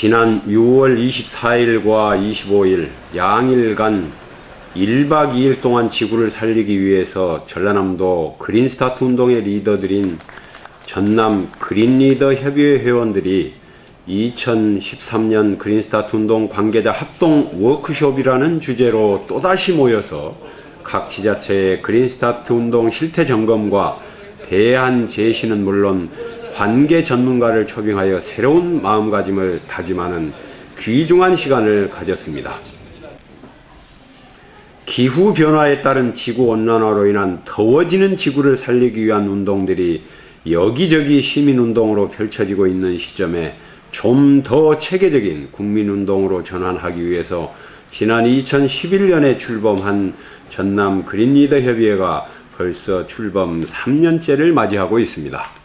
지난 6월 24일과 25일 양일간 1박 2일 동안 지구를 살리기 위해서 전라남도 그린스타트 운동의 리더들인 전남 그린리더 협의회 회원들이 2013년 그린스타트 운동 관계자 합동 워크숍이라는 주제로 또다시 모여서 각 지자체의 그린스타트 운동 실태 점검과 대안 제시는 물론 관계 전문가를 초빙하여 새로운 마음가짐을 다짐하는 귀중한 시간을 가졌습니다. 기후변화에 따른 지구온난화로 인한 더워지는 지구를 살리기 위한 운동들이 여기저기 시민운동으로 펼쳐지고 있는 시점에 좀 더 체계적인 국민운동으로 전환하기 위해서 지난 2011년에 출범한 전남 그린리더 협의회가 벌써 출범 3년째를 맞이하고 있습니다.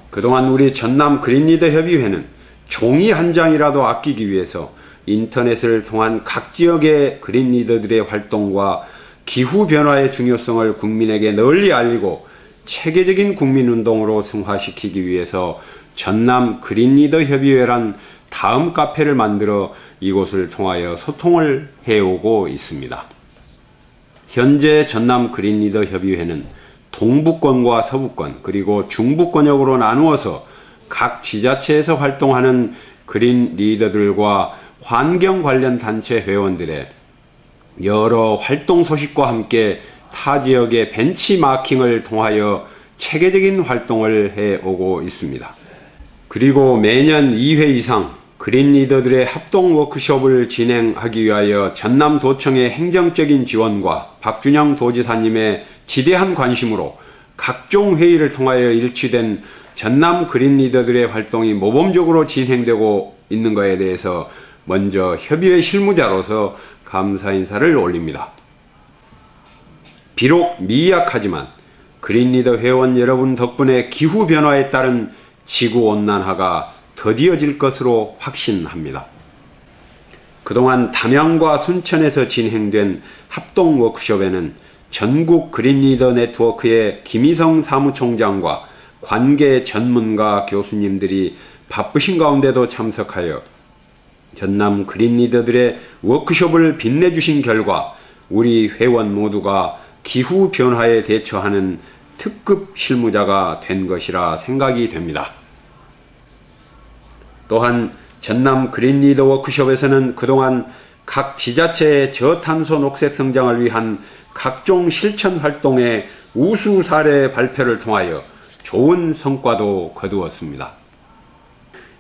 그동안 우리 전남 그린리더 협의회는 종이 한 장이라도 아끼기 위해서 인터넷을 통한 각 지역의 그린리더들의 활동과 기후변화의 중요성을 국민에게 널리 알리고 체계적인 국민운동으로 승화시키기 위해서 전남 그린리더 협의회란 다음 카페를 만들어 이곳을 통하여 소통을 해오고 있습니다. 현재 전남 그린리더 협의회는 동부권과 서부권 그리고 중부권역으로 나누어서 각 지자체에서 활동하는 그린 리더들과 환경 관련 단체 회원들의 여러 활동 소식과 함께 타 지역의 벤치마킹을 통하여 체계적인 활동을 해오고 있습니다. 그리고 매년 2회 이상 그린 리더들의 합동 워크숍을 진행하기 위하여 전남도청의 행정적인 지원과 박준영 도지사님의 지대한 관심으로 각종 회의를 통하여 일치된 전남 그린 리더들의 활동이 모범적으로 진행되고 있는 것에 대해서 먼저 협의회 실무자로서 감사 인사를 올립니다. 비록 미약하지만 그린 리더 회원 여러분 덕분에 기후변화에 따른 지구온난화가 더디어질 것으로 확신합니다. 그동안 담양과 순천에서 진행된 합동 워크숍에는 전국 그린리더 네트워크의 김희성 사무총장과 관계 전문가 교수님들이 바쁘신 가운데도 참석하여 전남 그린리더들의 워크숍을 빛내주신 결과 우리 회원 모두가 기후변화에 대처하는 특급 실무자가 된 것이라 생각이 됩니다. 또한 전남 그린리더 워크숍에서는 그동안 각 지자체의 저탄소 녹색 성장을 위한 각종 실천 활동의 우수 사례 발표를 통하여 좋은 성과도 거두었습니다.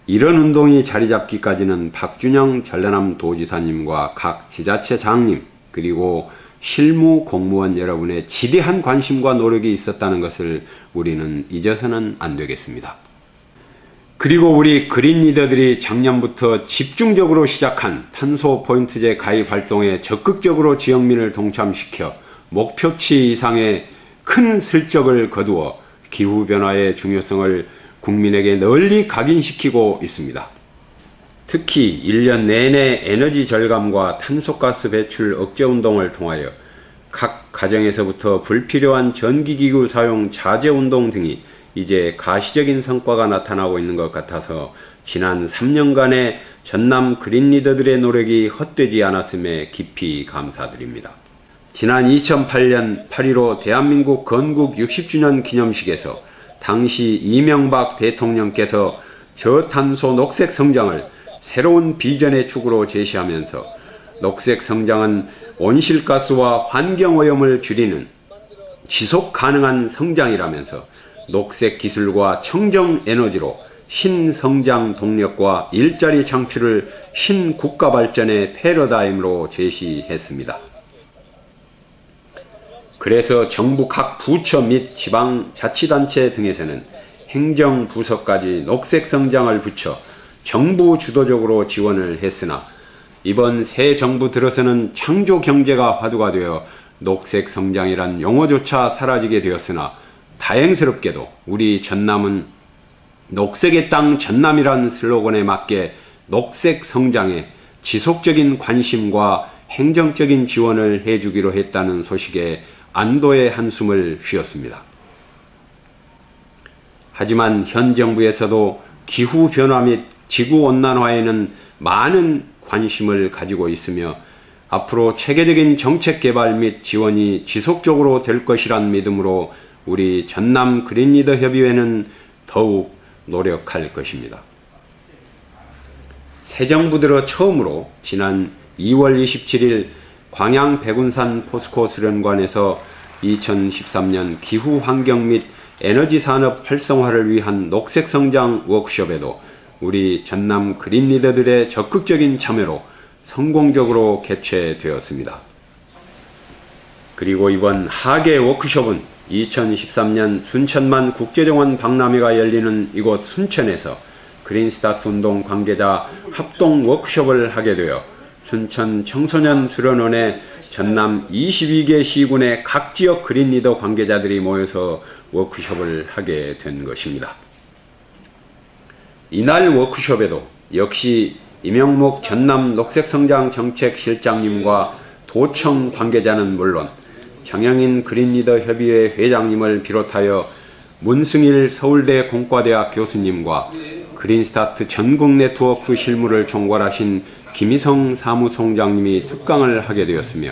이런 운동이 자리잡기까지는 박준영 전라남 도지사님과 각 지자체 장님 그리고 실무 공무원 여러분의 지대한 관심과 노력이 있었다는 것을 우리는 잊어서는 안 되겠습니다. 그리고 우리 그린 리더들이 작년부터 집중적으로 시작한 탄소 포인트제 가입 활동에 적극적으로 지역민을 동참시켜 목표치 이상의 큰 실적을 거두어 기후변화의 중요성을 국민에게 널리 각인시키고 있습니다. 특히 1년 내내 에너지 절감과 탄소가스 배출 억제 운동을 통하여 각 가정에서부터 불필요한 전기기구 사용 자제 운동 등이 이제 가시적인 성과가 나타나고 있는 것 같아서 지난 3년간의 전남 그린리더들의 노력이 헛되지 않았음에 깊이 감사드립니다. 지난 2008년 8.15 대한민국 건국 60주년 기념식에서 당시 이명박 대통령께서 저탄소 녹색 성장을 새로운 비전의 축으로 제시하면서 녹색 성장은 온실가스와 환경오염을 줄이는 지속 가능한 성장이라면서 녹색 기술과 청정 에너지로 신성장 동력과 일자리 창출을 신국가 발전의 패러다임으로 제시했습니다. 그래서 정부 각 부처 및 지방자치단체 등에서는 행정부서까지 녹색 성장을 붙여 정부 주도적으로 지원을 했으나 이번 새 정부 들어서는 창조경제가 화두가 되어 녹색 성장이란 용어조차 사라지게 되었으나 다행스럽게도 우리 전남은 녹색의 땅 전남이란 슬로건에 맞게 녹색 성장에 지속적인 관심과 행정적인 지원을 해주기로 했다는 소식에 안도의 한숨을 쉬었습니다. 하지만 현 정부에서도 기후변화 및 지구온난화에는 많은 관심을 가지고 있으며 앞으로 체계적인 정책 개발 및 지원이 지속적으로 될 것이란 믿음으로 우리 전남 그린리더 협의회는 더욱 노력할 것입니다. 새 정부 들어 처음으로 지난 2월 27일 광양 백운산 포스코 수련관에서 2013년 기후 환경 및 에너지 산업 활성화를 위한 녹색 성장 워크숍에도 우리 전남 그린리더들의 적극적인 참여로 성공적으로 개최되었습니다. 그리고 이번 하계 워크숍은 2013년 순천만 국제정원 박람회가 열리는 이곳 순천에서 그린스타트 운동 관계자 합동 워크숍을 하게 되어 순천 청소년 수련원의 전남 22개 시군의 각 지역 그린리더 관계자들이 모여서 워크숍을 하게 된 것입니다. 이날 워크숍에도 역시 이명목 전남 녹색성장정책실장님과 도청 관계자는 물론 정영인 그린리더 협의회 회장님을 비롯하여 문승일 서울대 공과대학 교수님과 그린스타트 전국 네트워크 실무를 총괄하신 김희성 사무총장님이 특강을 하게 되었으며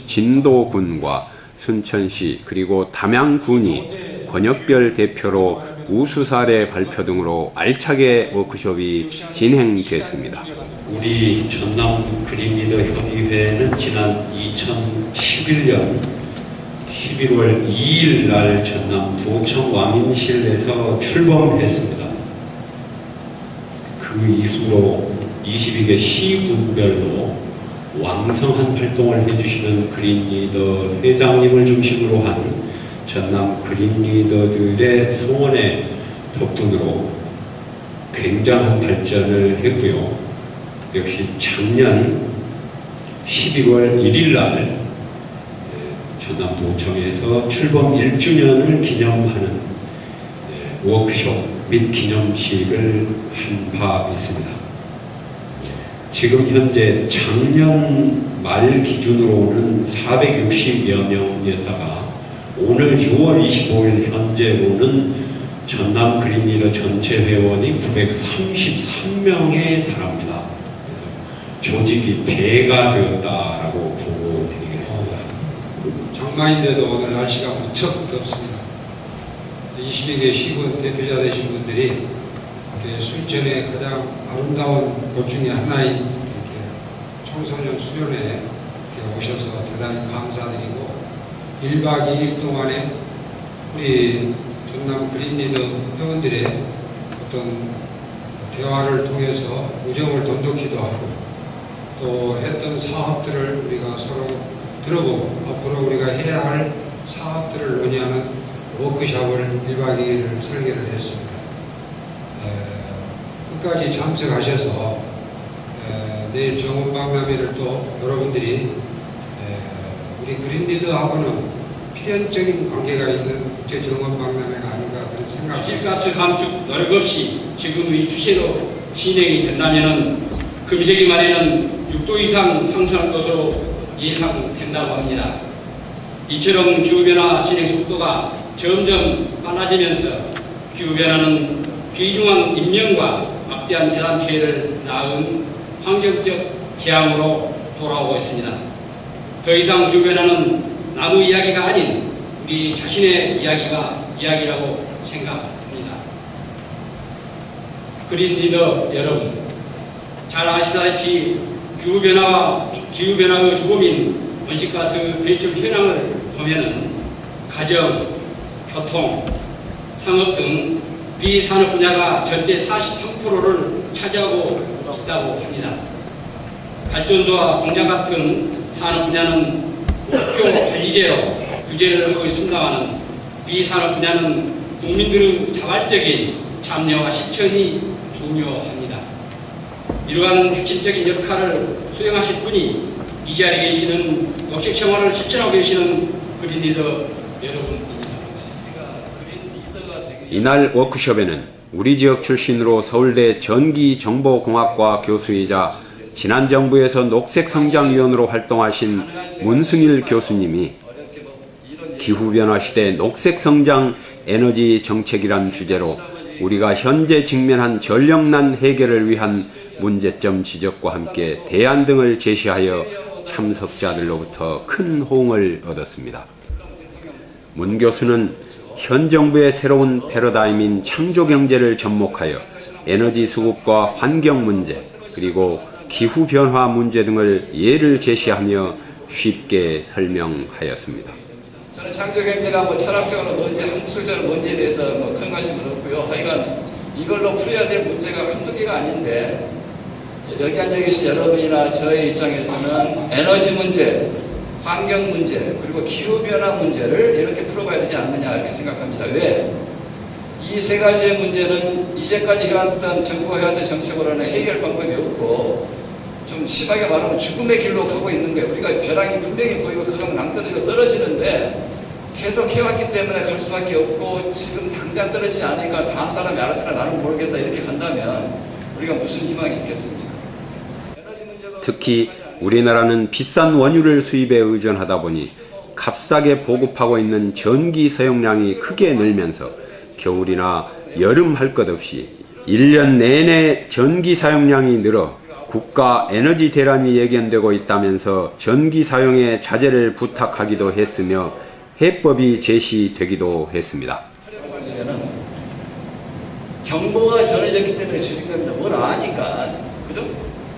진도군과 순천시 그리고 담양군이 권역별 대표로 우수사례 발표 등으로 알차게 워크숍이 진행됐습니다. 우리 전남 그린리더 협의회는 지난 2011년 11월 2일 날 전남 도청 왕인실에서 출범했습니다. 그 이후로 22개 시군별로 왕성한 활동을 해주시는 그린리더 회장님을 중심으로 한 전남 그린리더들의 성원의 덕분으로 굉장한 발전을 했고요. 역시 작년 11월 1일 날 전남도청에서 출범 1주년을 기념하는 워크숍 및 기념식을 한 바 있습니다. 지금 현재 작년 말 기준으로는 460여 명이었다가 오늘 6월 25일 현재로는 전남 그린리더 전체 회원이 933명에 달합니다. 그래서 조직이 배가 되었다라고 보고 드리겠습니다. 장마인데도 오늘 날씨가 무척 덥습니다. 22개 시군 대표자 되신 분들이 순천의 가장 아름다운 곳 중에 하나인 청소년 수련회에 오셔서 대단히 감사드리고 1박 2일 동안에 우리 전남 그린리더 회원들의 어떤 대화를 통해서 우정을 돈독히도 하고 또 했던 사업들을 우리가 서로 들어보고 앞으로 우리가 해야 할 사업들을 논의하는 워크숍을 1박 2일을 설계를 했습니다. 끝까지 참석하셔서 내일 정원 박람회를 또 여러분들이 우리 그린리더하고는 필연적인 관계가 있는 국제 정원 박람회가 아닌가 그런 생각이 듭니다. 가스 감축 노력 없이 지금의 추세로 진행이 된다면 금세기말에는 6도 이상 상승할 것으로 예상된다고 합니다. 이처럼 기후변화 진행 속도가 점점 빨라지면서 기후변화는 귀중한 인명과 막대한 재산 피해를 낳은 환경적 재앙으로 돌아오고 있습니다. 더 이상 기후변화는 나무 이야기가 아닌 우리 자신의 이야기라고 생각합니다. 그린리더 여러분, 잘 아시다시피 기후변화의 주범인 온실가스 배출 현황을 보면은 가정, 교통, 상업 등 비산업 분야가 전체 43%를 차지하고 있다고 합니다. 발전소와 공장 같은 산업 분야는 목표 관리제로 규제를 하고 있습니다만 비산업 분야는 국민들의 자발적인 참여와 실천이 중요합니다. 이러한 핵심적인 역할을 수행하실 분이 이 자리에 계시는 녹색 생활을 실천하고 계시는 그린리더 여러분입니다. 이날 워크숍에는 우리 지역 출신으로 서울대 전기정보공학과 교수이자 지난 정부에서 녹색성장위원으로 활동하신 문승일 교수님이 기후변화 시대 녹색성장 에너지 정책이란 주제로 우리가 현재 직면한 전력난 해결을 위한 문제점 지적과 함께 대안 등을 제시하여 참석자들로부터 큰 호응을 얻었습니다. 문 교수는 현 정부의 새로운 패러다임인 창조경제를 접목하여 에너지 수급과 환경 문제 그리고 기후변화 문제 등을 예를 제시하며 쉽게 설명하였습니다. 저는 창조경제가 철학적으로 뭔지 학술적으로 뭔지에 대해서 큰 관심은 없고요. 하여간 이걸로 풀어야 될 문제가 한두 개가 아닌데 여기 앉아 계신 여러분이나 저의 입장에서는 에너지 문제, 환경 문제, 그리고 기후변화 문제를 이렇게 풀어봐야 되지 않느냐 이렇게 생각합니다. 왜? 이 세 가지의 문제는 이제까지 해왔던 정부가 해왔던 정책으로는 해결 방법이 없고 좀 심하게 말하면 죽음의 길로 가고 있는 거예요. 우리가 벼랑이 분명히 보이고 그런 낭떠러지가 떨어지는데 계속 해왔기 때문에 갈 수밖에 없고 지금 당장 떨어지지 않으니까 다음 사람이 알아서나 나는 모르겠다 이렇게 간다면 우리가 무슨 희망이 있겠습니까? 특히 우리나라는 비싼 원유를 수입에 의존하다 보니 값싸게 보급하고 있는 전기 사용량이 크게 늘면서 겨울이나 여름 할 것 없이 1년 내내 전기 사용량이 늘어 국가 에너지 대란이 예견되고 있다면서 전기 사용의 자제를 부탁하기도 했으며 해법이 제시되기도 했습니다. 정보가 전해졌기 때문에 주는 겁니다. 뭘 아니까. 그죠?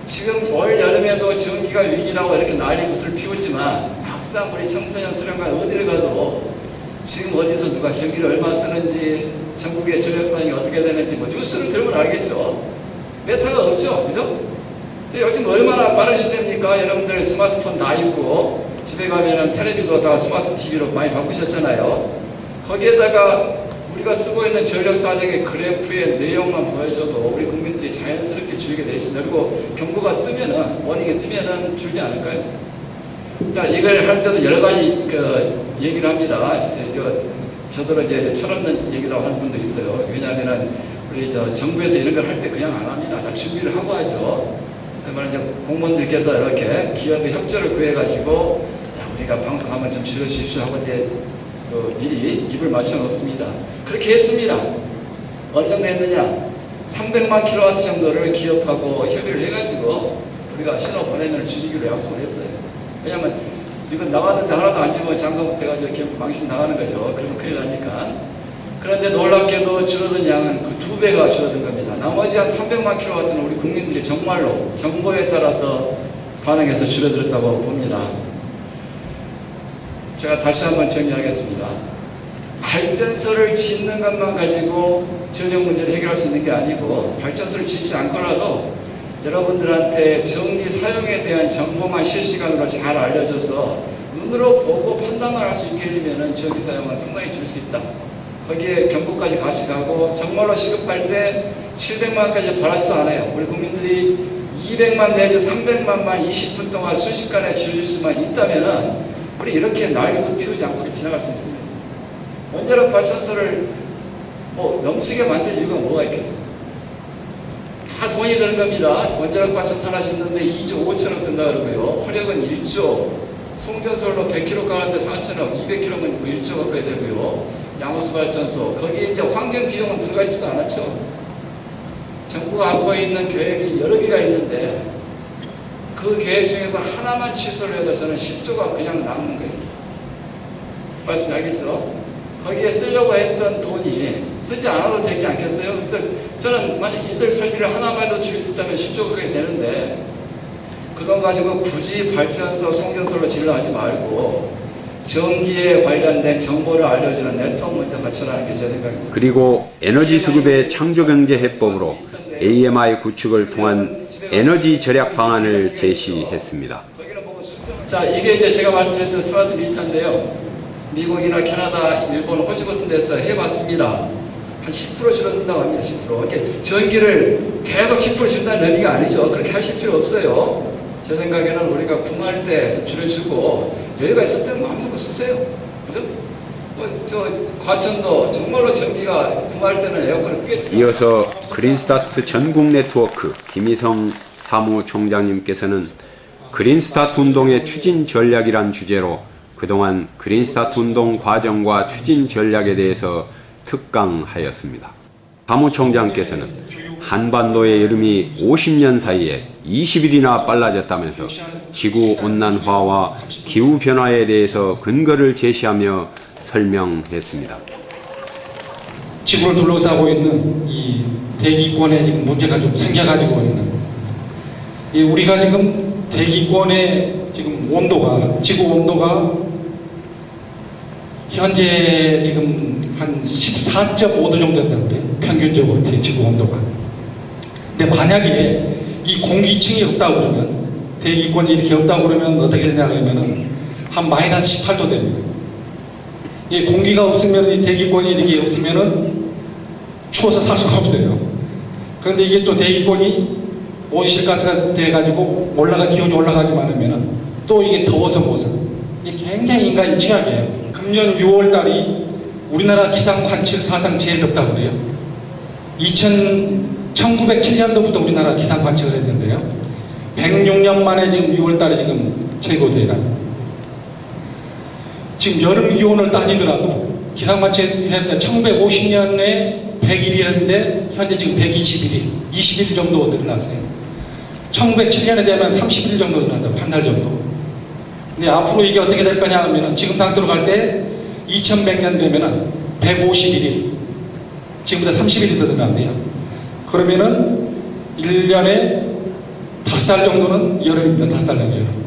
지금 올 여름에도 전기가 위기라고 이렇게 난리붓을 피우지만 막상 우리 청소년 수련관 어디를 가도 지금 어디서 누가 전기를 얼마 쓰는지 전국의 전력사항이 어떻게 되는지 뉴스를 들으면 알겠죠. 메타가 없죠. 그죠? 근데 요즘 얼마나 빠른 시대입니까? 여러분들 스마트폰 다 있고 집에 가면은 텔레비도 다 스마트 TV로 많이 바꾸셨잖아요. 거기에다가 우리가 쓰고 있는 전력사정의 그래프의 내용만 보여줘도 우리 국민들이 자연스럽게 줄이게 돼 있습니다. 그리고 경고가 뜨면은, 워닝이 뜨면은 줄지 않을까요? 자, 이걸 할 때도 여러 가지 얘기를 합니다. 저더러 이제 철없는 얘기라고 하는 분도 있어요. 왜냐하면은 우리 정부에서 이런 걸 할 때 그냥 안 합니다. 다 준비를 하고 하죠. 그래서 말은 이제 공무원들께서 이렇게 기업의 협조를 구해가지고 우리가 방송하면 좀 줄여주십시오 하고 이제 미리 입을 맞춰 놓습니다. 그렇게 했습니다. 어느 정도 했느냐? 300만 킬로와트 정도를 기업하고 협의를 해가지고 우리가 신호 보내면 줄이기로 약속을 했어요. 왜냐하면 이건 나갔는데 하나도 안 주면 장사못 해가지고 기업 망신 나가는 거죠. 그러면 큰일 나니까. 그런데 놀랍게도 줄어든 양은 그 2배가 줄어든 겁니다. 나머지 한 300만 킬로와트는 우리 국민들이 정말로 정보에 따라서 반응해서 줄어들었다고 봅니다. 제가 다시 한번 정리하겠습니다. 발전소를 짓는 것만 가지고 전력 문제를 해결할 수 있는 게 아니고 발전소를 짓지 않더라도 여러분들한테 전기 사용에 대한 정보만 실시간으로 잘 알려줘서 눈으로 보고 판단만 할 수 있게 해주면 전기 사용은 상당히 줄 수 있다. 거기에 경고까지 같이 가고 정말로 시급할 때 700만까지 바라지도 않아요. 우리 국민들이 200만 내지 300만만 20분 동안 순식간에 줄일 수만 있다면 우리 이렇게 난리도 피우지 않고 지나갈 수 있습니다. 원자력 발전소를 넘치게 만들 이유가 뭐가 있겠어요? 다 돈이 드는 겁니다. 원자력 발전소 하나 짓는데 2조 5천억 든다 그러고요. 화력은 1조, 송전설로 100km 가는데 4천억, 200km면 1조 가까이 되고요. 양호수 발전소, 거기에 이제 환경 비용은 들어가 있지도 않았죠. 정부가 갖고 있는 계획이 여러 개가 있는데 그 계획 중에서 하나만 취소를 해도 저는 10조가 그냥 남는 거예요. 말씀 알겠죠? 거기에 쓰려고 했던 돈이 쓰지 않아도 되지 않겠어요? 그래서 저는 만약 이들 설비를 하나만도 줄 수 있다면 10조가 그게 되는데 그 돈 가지고 굳이 발전소, 송전소로 질러 하지 말고 전기에 관련된 정보를 알려주는 네트워크 문제 갖춰라는 게 제 생각입니다. 그리고 에너지 수급의 창조경제 해법으로 AMI 구축을 통한 에너지 절약 방안을 제시했습니다. 자, 이게 이제 제가 말씀드렸던 스마트 미터인데요. 미국이나 캐나다, 일본, 호주 같은 데서 해봤습니다. 한 10% 줄어든다고 합니다. 10%. 이렇게 전기를 계속 10% 준다는 의미가 아니죠. 그렇게 하실 필요 없어요. 제 생각에는 우리가 궁할 때 좀 줄여주고 여유가 있을 때는 마음대로 쓰세요. 그죠? 과천도 정말로 전기가 궁할 때는 에어컨을 끄겠죠. 이어서 그린스타트 전국 네트워크 김희성 사무총장님께서는 그린스타트 운동의 추진 전략이란 주제로 그동안 그린스타트 운동 과정과 추진 전략에 대해서 특강하였습니다. 사무총장께서는 한반도의 여름이 50년 사이에 20일이나 빨라졌다면서 지구온난화와 기후변화에 대해서 근거를 제시하며 설명했습니다. 지구를 둘러싸고 있는 이 대기권에 지금 문제가 좀 생겨가지고 있는, 우리가 지금 대기권의 지금 온도가, 지구 온도가 현재 지금 한 14.5도 정도 된다고 그래요. 평균적으로 지구 온도가. 근데 만약에 이 공기층이 없다고 그러면, 대기권이 이렇게 없다고 그러면 어떻게 되냐 그러면은 한 마이너스 18도 됩니다. 이 공기가 없으면, 이 대기권이 이렇게 없으면은 추워서 살 수가 없어요. 그런데 이게 또 대기권이 온실가스가 돼가지고 기온이 올라가기만 하면은 또 이게 더워서 못 사. 이게 굉장히 인간이 취약해요. 금년 6월 달이 우리나라 기상 관측 사상 제일 덥다고 그래요. 1907년도부터 우리나라 기상 관측을 했는데요. 106년 만에 지금 6월 달에 지금 최고대가. 지금 여름 기온을 따지더라도 기상 관측했는데 1950년에 100일이었는데 현재 지금 121일, 20일 정도 늘어났어요. 1907년에 되면 30일 정도 늘어난다고, 한 달 정도. 근데 앞으로 이게 어떻게 될 거냐 하면은 지금 상태로 갈 때 2100년 되면은 151일, 지금보다 30일이 더 늘어난대요. 그러면은 1년에 5살 정도는 여름입니다. 5살 정도 여름.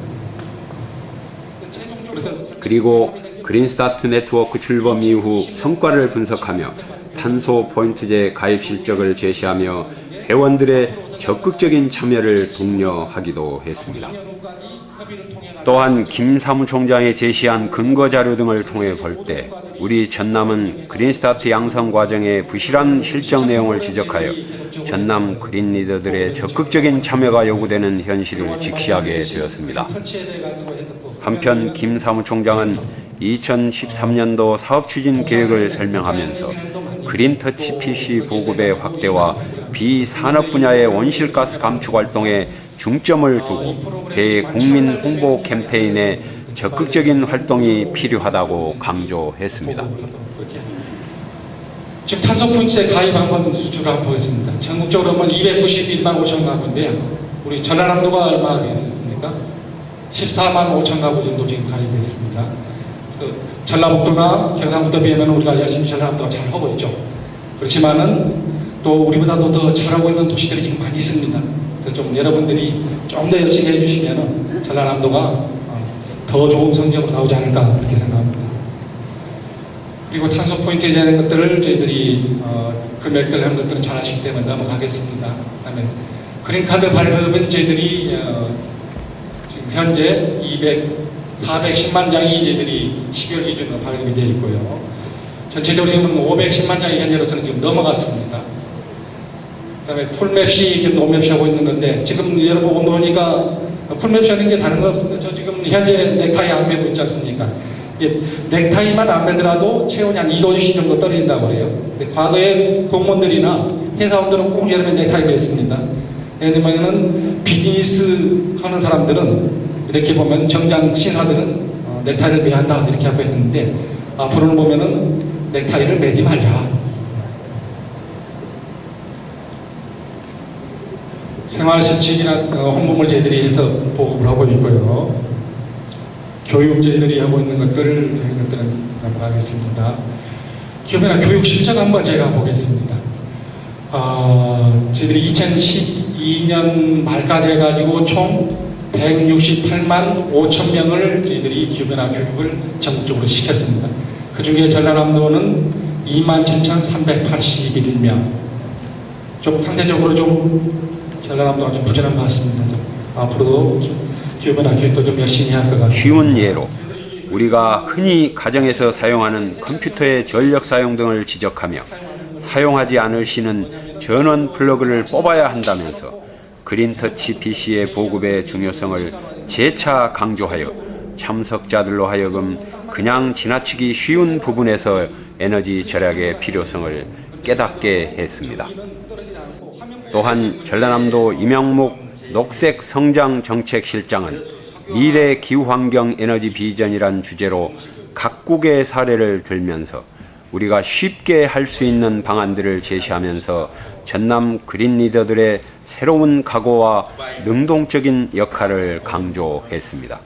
그리고 그린스타트 네트워크 출범 이후 성과를 분석하며 탄소 포인트제 가입 실적을 제시하며 회원들의 적극적인 참여를 독려하기도 했습니다. 또한 김 사무총장이 제시한 근거 자료 등을 통해 볼 때 우리 전남은 그린스타트 양성 과정의 부실한 실적 내용을 지적하여 전남 그린 리더들의 적극적인 참여가 요구되는 현실을 직시하게 되었습니다. 한편 김 사무총장은 2013년도 사업 추진 계획을 설명하면서 그린터치 PC 보급의 확대와 비산업 분야의 온실가스 감축 활동에 중점을 두고 대국민 홍보 캠페인에 적극적인 활동이 필요하다고 강조했습니다. 지금 탄소포인트제 가입 한번 수주를 한번 보겠습니다. 전국적으로 하면 291만 5천 가구인데요. 우리 전라남도가 얼마나 되겠습니까? 14만 5천 가구 정도 지금 가입되어 있습니다. 전라북도나 경상북도 비하면 우리가 열심히 전라남도가 잘 하고 있죠. 그렇지만은 또 우리보다도 더 잘하고 있는 도시들이 지금 많이 있습니다. 그래서 좀 여러분들이 좀 더 열심히 해주시면은 전라남도가 더 좋은 성적으로 나오지 않을까 그렇게 생각합니다. 그리고 탄소 포인트에 대한 것들을 저희들이 금액들 한 것들은 잘 아시기 때문에 넘어가겠습니다. 그다음에 그린카드 발급은 저희들이 지금 현재 410만 장이 저희들이 12월 기준으로 발급이 되어 있고요. 전체적으로 지금 510만 장이 현재로서는 지금 넘어갔습니다. 그다음에 풀맵시 지금 노맵시 하고 있는 건데 지금 여러분 오니까 풀맵시 하는 게 다른 거 없습니다. 저 지금 현재 넥타이 안 매고 있지 않습니까? 넥타이만 안 매더라도 체온이 한 2도씩 정도 떨어진다고 그래요. 근데 과거에 공무원들이나 회사원들은 꼭 여름에 넥타이 맸습니다. 왜냐면은 비즈니스 하는 사람들은 이렇게 보면 정장 신사들은 넥타이를 매야 한다 이렇게 하고 있는데 앞으로는 보면은 넥타이를 매지 말자. 생활수칙이나 홍보물 저희들이 해서 보급을 하고 있고요. 교육 저희들이 하고 있는 것들은 넘어가겠습니다. 기업이나 교육 실적 한번 제가 보겠습니다. 저희들이 2012년 말까지 해가지고 총 168만 5천 명을 저희들이 기업이나 교육을 전국적으로 시켰습니다. 그 중에 전라남도는 27,381명. 좀 상대적으로 좀 전라남도가 좀 부진한 것 같습니다. 앞으로도 기업이나 교육도 좀 열심히 할 것 같습니다. 쉬운 예로 우리가 흔히 가정에서 사용하는 컴퓨터의 전력 사용 등을 지적하며 사용하지 않을 시는 전원 플러그를 뽑아야 한다면서 그린터치 PC의 보급의 중요성을 재차 강조하여 참석자들로 하여금 그냥 지나치기 쉬운 부분에서 에너지 절약의 필요성을 깨닫게 했습니다. 또한 전라남도 이명묵 녹색성장정책실장은 미래 기후환경 에너지 비전이란 주제로 각국의 사례를 들면서 우리가 쉽게 할 수 있는 방안들을 제시하면서 전남 그린 리더들의 새로운 각오와 능동적인 역할을 강조했습니다.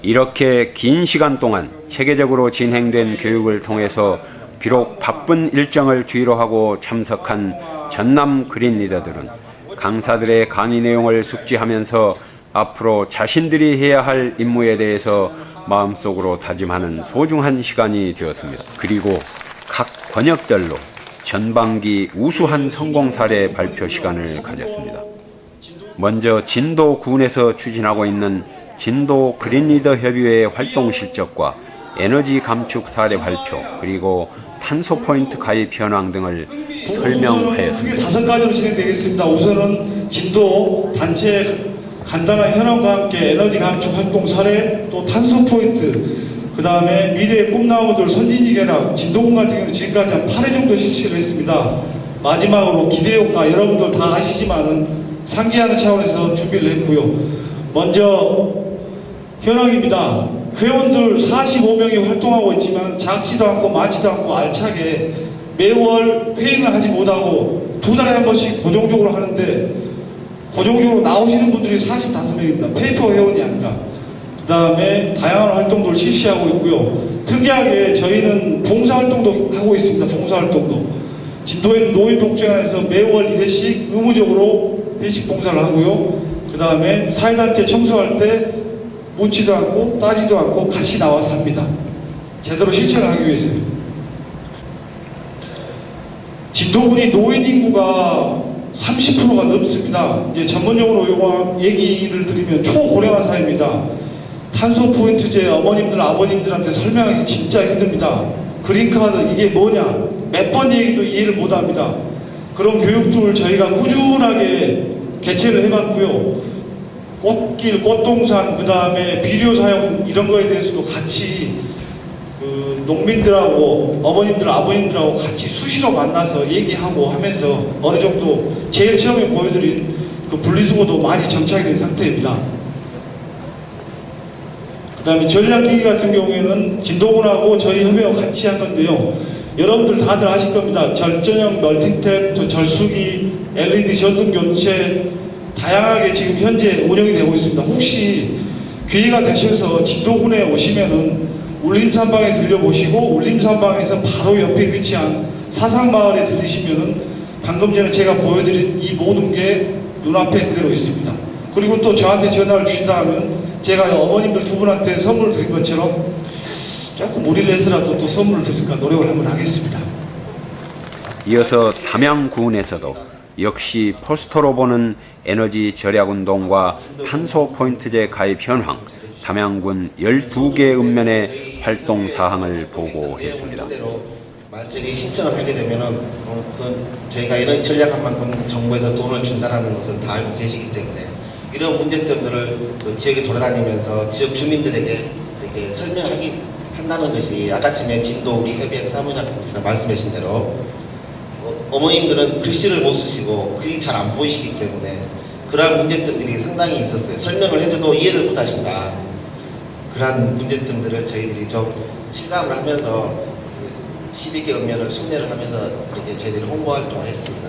이렇게 긴 시간 동안 체계적으로 진행된 교육을 통해서 비록 바쁜 일정을 뒤로 하고 참석한 전남 그린 리더들은 강사들의 강의 내용을 숙지하면서 앞으로 자신들이 해야 할 임무에 대해서 마음속으로 다짐하는 소중한 시간이 되었습니다. 그리고 각 권역별로 전반기 우수한 성공 사례 발표 시간을 가졌습니다. 먼저 진도군에서 추진하고 있는 진도 그린리더 협의회 활동 실적과 에너지 감축 사례 발표, 그리고 탄소 포인트 가입 현황 등을 설명하였습니다. 5가지로 진행되겠습니다. 우선은 진도 단체 간단한 현황과 함께 에너지 감축 활동 사례, 또 탄소 포인트, 그 다음에 미래의 꿈나무들 선진지 견학, 진도군 같은 경우는 지금까지 한 8회 정도 실시를 했습니다. 마지막으로 기대효과, 여러분들 다 아시지만은 상기하는 차원에서 준비를 했고요. 먼저 현황입니다. 회원들 45명이 활동하고 있지만 작지도 않고 많지도 않고 알차게 매월 회의를 하지 못하고 2달에 한 번씩 고정적으로 하는데, 고정적으로 나오시는 분들이 45명입니다. 페이퍼 회원이 아니라. 그 다음에 다양한 활동들을 실시하고 있고요. 특이하게 저희는 봉사활동도 하고 있습니다. 봉사활동도. 진도에는 노인복지관에서 매월 1회씩 의무적으로 회식 봉사를 하고요. 그 다음에 사회단체 청소할 때 묻지도 않고 따지도 않고 같이 나와서 합니다. 제대로 실천을 하기 위해서요. 진도군이 노인 인구가 30%가 넘습니다. 이제 전문용어로 요거 얘기를 드리면 초고령화 사회입니다. 탄소 포인트제 어머님들 아버님들한테 설명하기 진짜 힘듭니다. 그린카드 이게 뭐냐, 몇 번 얘기도 이해를 못합니다. 그런 교육들을 저희가 꾸준하게 개최를 해봤고요. 꽃길, 꽃동산, 그 다음에 비료 사용 이런 거에 대해서도 같이 그 농민들하고 어머님들 아버님들하고 같이 수시로 만나서 얘기하고 하면서 어느 정도 제일 처음에 보여드린 그 분리수거도 많이 정착이 된 상태입니다. 그 다음에 전략기기 같은 경우에는 진도군하고 저희 협회와 같이 한 건데요. 여러분들 다들 아실 겁니다. 절전형 멀티탭, 또 절수기, LED 전등 교체 다양하게 지금 현재 운영이 되고 있습니다. 혹시 기회가 되셔서 진도군에 오시면은 울림산방에 들려보시고 울림산방에서 바로 옆에 위치한 사상마을에 들리시면은 방금 전에 제가 보여드린 이 모든 게 눈앞에 그대로 있습니다. 그리고 또 저한테 전화를 주신다 하면 제가 어머님들 두 분한테 선물을 드린 것처럼 조금 무리를 해서라도 또 선물을 드릴까 노력을 한번 하겠습니다. 이어서 담양군에서도 역시 포스터로 보는 에너지 절약 운동과 탄소 포인트제 가입 현황, 담양군 12개 읍면의 활동 사항을 보고했습니다. 말씀이 신청을 하게 되면은 저희가 이런 전략한 만큼 정부에서 돈을 준다는 것은 다 알고 계시기 때문에 이런 문제점들을 지역에 돌아다니면서 지역 주민들에게 이렇게 설명하기 한다는 것이 아까쯤에 진도 우리 협의회 사무장께서 말씀하신 대로 어머님들은 글씨를 못 쓰시고 글이 잘 안 보이시기 때문에 그러한 문제점들이 상당히 있었어요. 설명을 해줘도 이해를 못 하신다. 그러한 문제점들을 저희들이 좀 실감을 하면서 12개 읍면을 순례를 하면서 이렇게 저희들이 홍보 활동을 했습니다.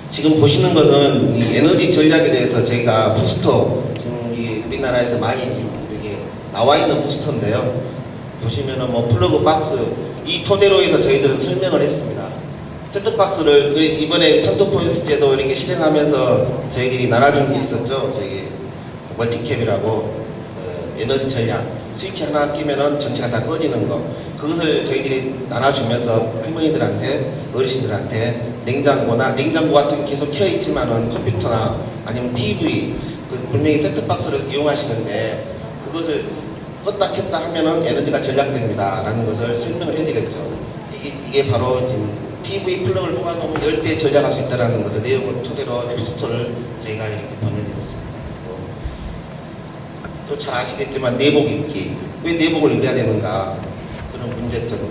지금 보시는 것은 이 에너지 전략에 대해서 저희가 포스터, 지금 우리나라에서 많이 이렇게 나와 있는 포스터인데요. 보시면은 뭐 플러그 박스, 이 토대로 해서 저희들은 설명을 했습니다. 세트박스를 이번에 탄소포인트 제도 이렇게 실행하면서 저희들이 나눠준 게 있었죠. 저희 멀티캡이라고 에너지 전략 스위치 하나 끼면은 전체가 다 꺼지는 거, 그것을 저희들이 나눠주면서 할머니들한테 어르신들한테 냉장고 같은 게 계속 켜 있지만은 컴퓨터나 아니면 TV 분명히 세트박스를 이용하시는데 그것을 껐다 켰다 하면은 에너지가 절약됩니다 라는 것을 설명을 해드렸죠. 이게 바로 지금 TV 플러그를 뽑아놓으면 10배 절약할 수 있다는 것을 내용을 토대로 포스터를 저희가 이렇게 보내드렸습니다. 또 잘 아시겠지만 내복 입기, 왜 내복을 입어야 되는가, 그런 문제점들.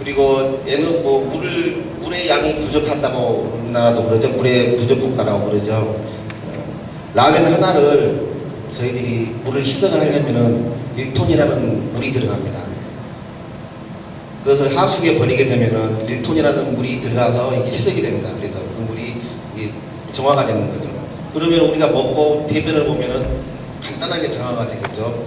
그리고 얘는 뭐 물의 양이 부족하다고 우리나라도 그러죠. 물의 부족 국가라고 그러죠. 라면 하나를 저희들이 물을 희석을 하려면은 1톤이라는 물이 들어갑니다. 그래서 하수구에 버리게 되면은 1톤이라는 물이 들어가서 이게 희석이 됩니다. 그래서 그 물이 정화가 되는 거죠. 그러면 우리가 먹고 대변을 보면은 간단하게 정화가 되겠죠.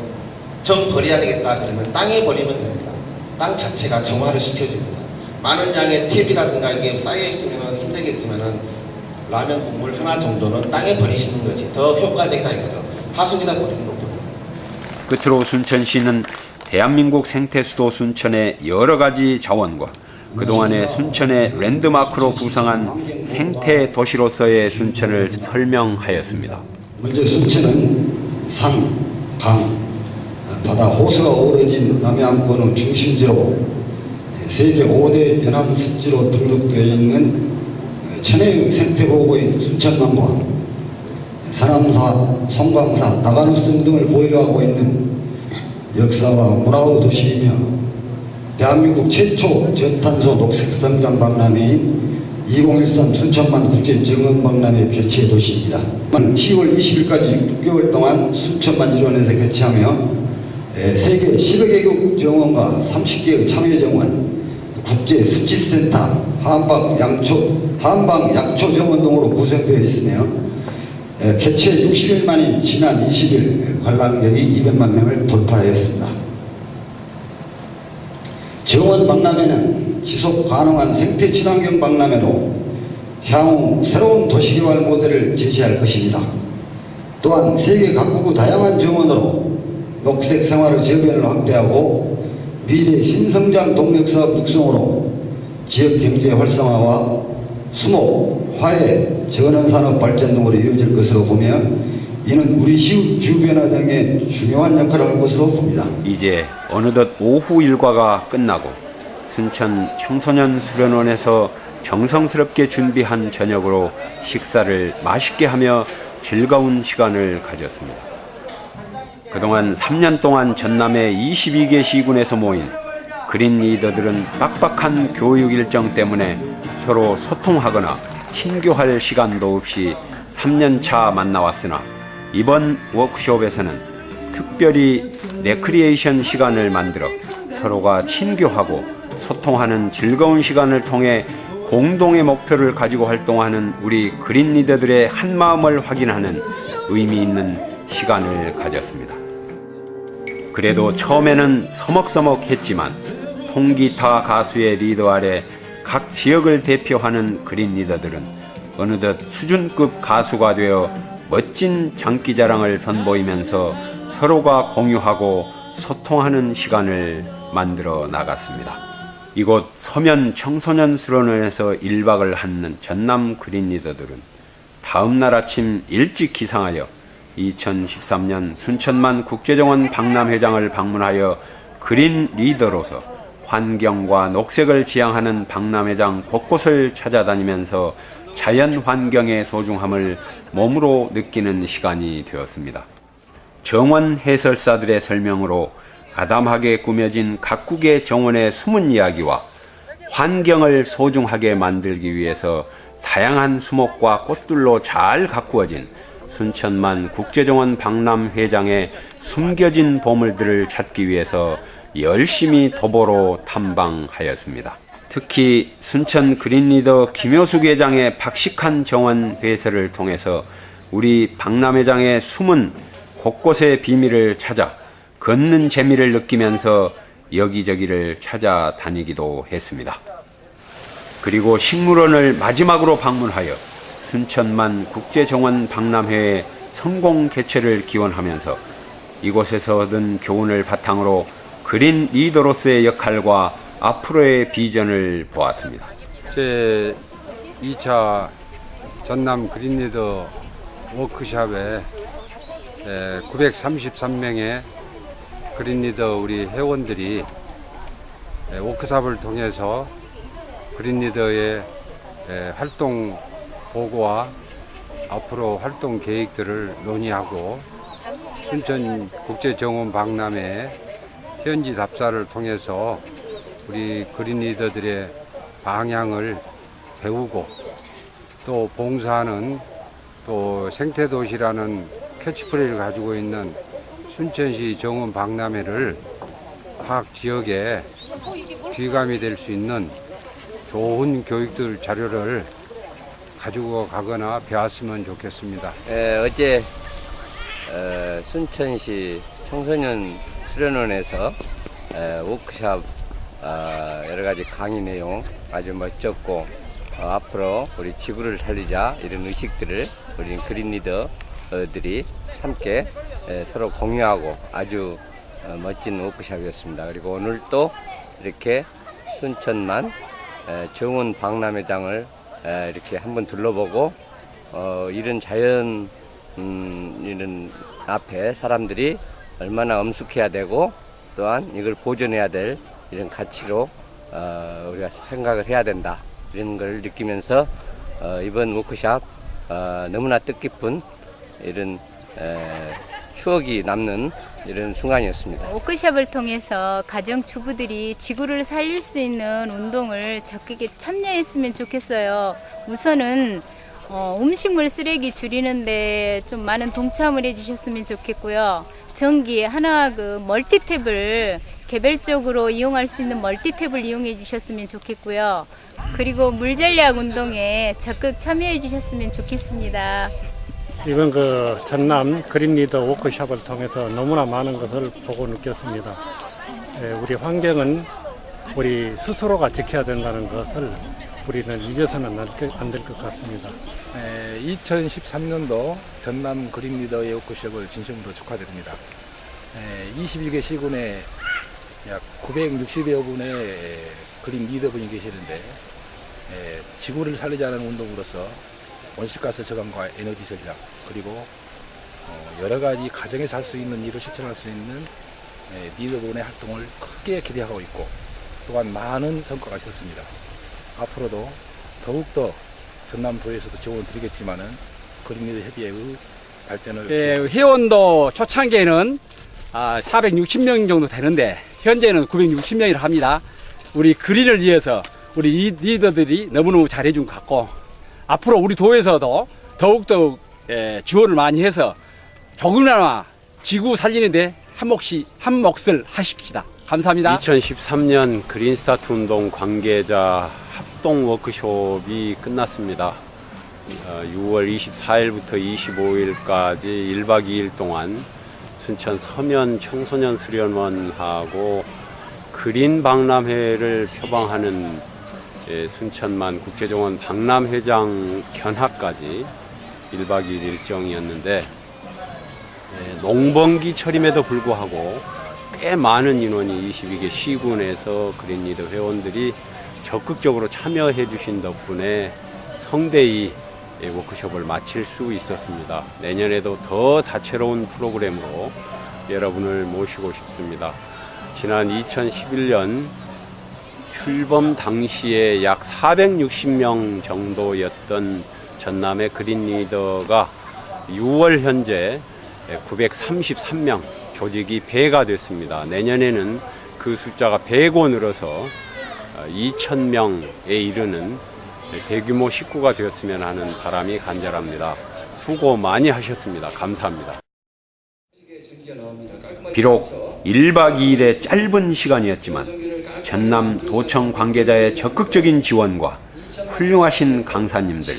정 버려야 되겠다 그러면 땅에 버리면 됩니다. 땅 자체가 정화를 시켜줍니다. 많은 양의 탭이라든가 이게 쌓여 있으면은 힘들겠지만은 라면 국물 하나 정도는 땅에 버리시는 것이 더 효과적이다 이거죠. 하수구에다 버리는 것보다. 끝으로 순천시는 대한민국 생태수도 순천의 여러 가지 자원과 그동안의 순천의 랜드마크로 구성한 생태 도시로서의 순천을 설명하였습니다. 먼저 순천은 산, 강, 바다, 호수가 어우러진 남해안권의 중심지로 세계 5대 연안습지로 등록되어 있는 천혜의 생태보호구인 순천남과 산암사, 송광사, 다가누섬 등을 보유하고 있는 역사와 문화의 도시이며 대한민국 최초 저탄소 녹색성장 박람회인 2013 순천만 국제정원박람회 개최 도시입니다. 10월 20일까지 6개월 동안 순천만 일원에서 개최하며 세계 10여 개국 정원과 30개의 참여정원, 국제습지센터, 한방 약초 정원 등으로 구성되어 있으며 개최 60일 만인 지난 20일 관람객이 200만 명을 돌파하였습니다. 정원 박람회는 지속 가능한 생태 친환경 박람회로 향후 새로운 도시개발 모델을 제시할 것입니다. 또한 세계 각국의 다양한 정원으로 녹색 생활의 저변을 확대하고 미래 신성장 동력사업 육성으로 지역 경제 활성화와 수목, 화해, 전원산업 발전 등으로 이어질 것으로 보며 이는 우리 시의 기후변화 등의 중요한 역할을 할 것으로 봅니다. 이제 어느덧 오후 일과가 끝나고 순천 청소년 수련원에서 정성스럽게 준비한 저녁으로 식사를 맛있게 하며 즐거운 시간을 가졌습니다. 그동안 3년 동안 전남의 22개 시군에서 모인 그린 리더들은 빡빡한 교육 일정 때문에 서로 소통하거나 친교할 시간도 없이 3년차 만나왔으나 이번 워크숍에서는 특별히 레크리에이션 시간을 만들어 서로가 친교하고 소통하는 즐거운 시간을 통해 공동의 목표를 가지고 활동하는 우리 그린 리더들의 한마음을 확인하는 의미 있는 시간을 가졌습니다. 그래도 처음에는 서먹서먹했지만 통기타 가수의 리더 아래 각 지역을 대표하는 그린 리더들은 어느덧 수준급 가수가 되어 멋진 장기자랑을 선보이면서 서로가 공유하고 소통하는 시간을 만들어 나갔습니다. 이곳 서면 청소년 수련원에서 1박을 하는 전남 그린 리더들은 다음날 아침 일찍 기상하여 2013년 순천만 국제정원 박람회장을 방문하여 그린 리더로서 환경과 녹색을 지향하는 박람회장 곳곳을 찾아다니면서 자연 환경의 소중함을 몸으로 느끼는 시간이 되었습니다. 정원 해설사들의 설명으로 아담하게 꾸며진 각국의 정원의 숨은 이야기와 환경을 소중하게 만들기 위해서 다양한 수목과 꽃들로 잘 가꾸어진 순천만 국제정원 박람회장의 숨겨진 보물들을 찾기 위해서 열심히 도보로 탐방하였습니다. 특히 순천 그린리더 김효숙 회장의 박식한 정원 회설을 통해서 우리 박람회장의 숨은 곳곳의 비밀을 찾아 걷는 재미를 느끼면서 여기저기를 찾아다니기도 했습니다. 그리고 식물원을 마지막으로 방문하여 순천만 국제정원 박람회의 성공 개최를 기원하면서 이곳에서 얻은 교훈을 바탕으로 그린 리더로서의 역할과 앞으로의 비전을 보았습니다. 제 2차 전남 그린 리더 워크숍에 933명의 그린 리더 우리 회원들이 워크숍을 통해서 그린 리더의 활동 보고와 앞으로 활동 계획들을 논의하고 순천 국제정원 박람회 현지 답사를 통해서 우리 그린 리더들의 방향을 배우고 또 봉사하는 또 생태도시라는 캐치프레이를 가지고 있는 순천시 정원 박람회를 각 지역에 귀감이 될 수 있는 좋은 교육들 자료를 가지고 가거나 배웠으면 좋겠습니다. 어제 순천시 청소년 수련원에서 워크숍 여러 가지 강의 내용 아주 멋졌고 앞으로 우리 지구를 살리자 이런 의식들을 우리 그린 리더들이 함께 서로 공유하고 아주 멋진 워크숍이었습니다. 그리고 오늘 또 이렇게 순천만 정원 박람회장을 이렇게 한번 둘러보고 이런 자연 이런 앞에 사람들이 얼마나 엄숙해야 되고 또한 이걸 보존해야 될 이런 가치로 우리가 생각을 해야 된다 이런 걸 느끼면서 이번 워크숍 너무나 뜻깊은 이런 추억이 남는 이런 순간이었습니다. 워크숍을 통해서 가정주부들이 지구를 살릴 수 있는 운동을 적극에 참여했으면 좋겠어요. 우선은 음식물 쓰레기 줄이는데 좀 많은 동참을 해주셨으면 좋겠고요. 전기 하나 멀티탭을 개별적으로 이용할 수 있는 멀티탭을 이용해 주셨으면 좋겠고요. 그리고 물전략 운동에 적극 참여해 주셨으면 좋겠습니다. 이번 전남 그린 리더 워크숍을 통해서 너무나 많은 것을 보고 느꼈습니다. 우리 환경은 우리 스스로가 지켜야 된다는 것을 우리는 잊어서는 안 될 것 같습니다. 2013년도 전남 그린 리더의 워크숍을 진심으로 축하드립니다. 21개 시군에 약 960여 분의 그린 리더분이 계시는데 지구를 살리자는 운동으로서 온실가스 저감과 에너지 절약 그리고 여러 가지 가정에서 할 수 있는 일을 실천할 수 있는 리더분의 활동을 크게 기대하고 있고 또한 많은 성과가 있었습니다. 앞으로도 더욱더 전남도에서도 지원을 드리겠지만은 그린 리더 협의회의 발전을 회원도 초창기에는 460명 정도 되는데 현재는 960명이라 합니다. 우리 그린을 위해서 우리 리더들이 너무너무 잘해준 것 같고 앞으로 우리 도에서도 더욱더 지원을 많이 해서 조금이나마 지구 살리는데 한 몫을 하십시다. 감사합니다. 2013년 그린스타트 운동 관계자 합동 워크숍이 끝났습니다. 6월 24일부터 25일까지 1박 2일 동안 순천 서면 청소년 수련원하고 그린 박람회를 표방하는 순천만 국제정원 박람회장 견학까지 1박 2일 일정이었는데 농번기철임에도 불구하고 꽤 많은 인원이 22개 시군에서 그린 리더 회원들이 적극적으로 참여해 주신 덕분에 성대히 워크숍을 마칠 수 있었습니다. 내년에도 더 다채로운 프로그램으로 여러분을 모시고 싶습니다. 지난 2011년 출범 당시에 약 460명 정도였던 전남의 그린 리더가 6월 현재 933명, 조직이 배가 됐습니다. 내년에는 그 숫자가 100원 늘어서 2,000명에 이르는 대규모 식구가 되었으면 하는 바람이 간절합니다. 수고 많이 하셨습니다. 감사합니다. 비록 1박 2일의 짧은 시간이었지만 전남 도청 관계자의 적극적인 지원과 훌륭하신 강사님들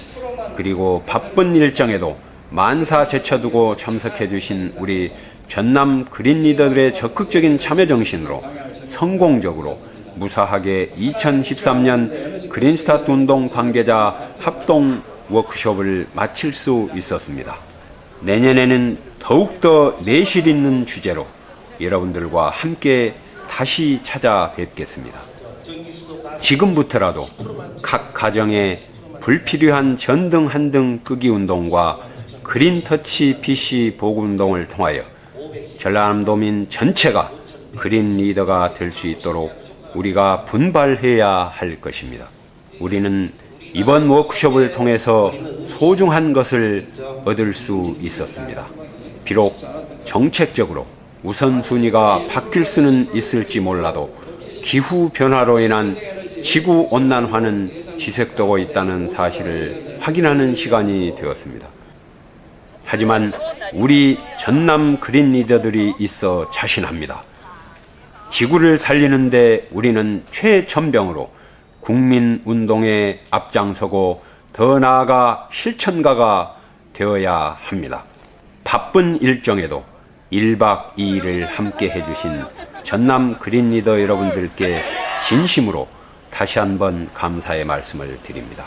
그리고 바쁜 일정에도 만사 제쳐두고 참석해 주신 우리 전남 그린 리더들의 적극적인 참여 정신으로 성공적으로 무사하게 2013년 그린스타트 운동 관계자 합동 워크숍을 마칠 수 있었습니다. 내년에는 더욱더 내실 있는 주제로 여러분들과 함께 다시 찾아뵙겠습니다. 지금부터라도 각 가정에 불필요한 전등 한등 끄기 운동과 그린터치 PC 보급 운동을 통하여 전라남도민 전체가 그린 리더가 될 수 있도록 우리가 분발해야 할 것입니다. 우리는 이번 워크숍을 통해서 소중한 것을 얻을 수 있었습니다. 비록 정책적으로 우선순위가 바뀔 수는 있을지 몰라도 기후변화로 인한 지구온난화는 지속되고 있다는 사실을 확인하는 시간이 되었습니다. 하지만 우리 전남 그린 리더들이 있어 자신합니다. 지구를 살리는데 우리는 최전병으로 국민운동에 앞장서고 더 나아가 실천가가 되어야 합니다. 바쁜 일정에도 1박 2일을 함께 해주신 전남 그린 리더 여러분들께 진심으로 다시 한번 감사의 말씀을 드립니다.